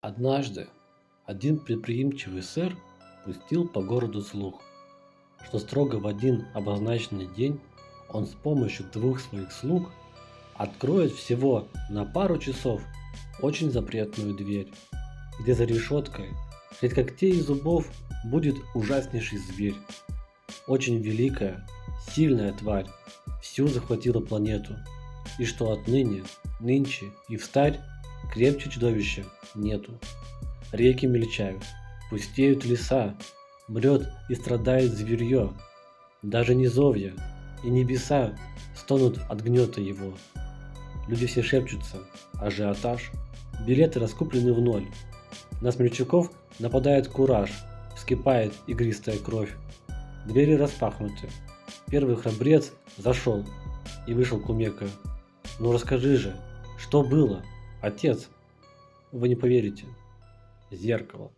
Однажды один предприимчивый сэр пустил по городу слух, что строго в один обозначенный день он с помощью двух своих слуг откроет всего на пару часов очень запретную дверь, где за решеткой средь когтей и зубов будет ужаснейший зверь. Очень великая, сильная тварь всю захватила планету, и что отныне, нынче и встарь крепче чудовища нету. Реки мельчают, пустеют леса, мрет и страдает зверье. Даже низовья и небеса стонут от гнета его. Люди все шепчутся, ажиотаж, билеты раскуплены в ноль. На смельчаков нападает кураж, вскипает игристая кровь. Двери распахнуты. Первый храбрец зашел и вышел кумекая. Ну расскажи же, что было, отец? Вы не поверите. Зеркало.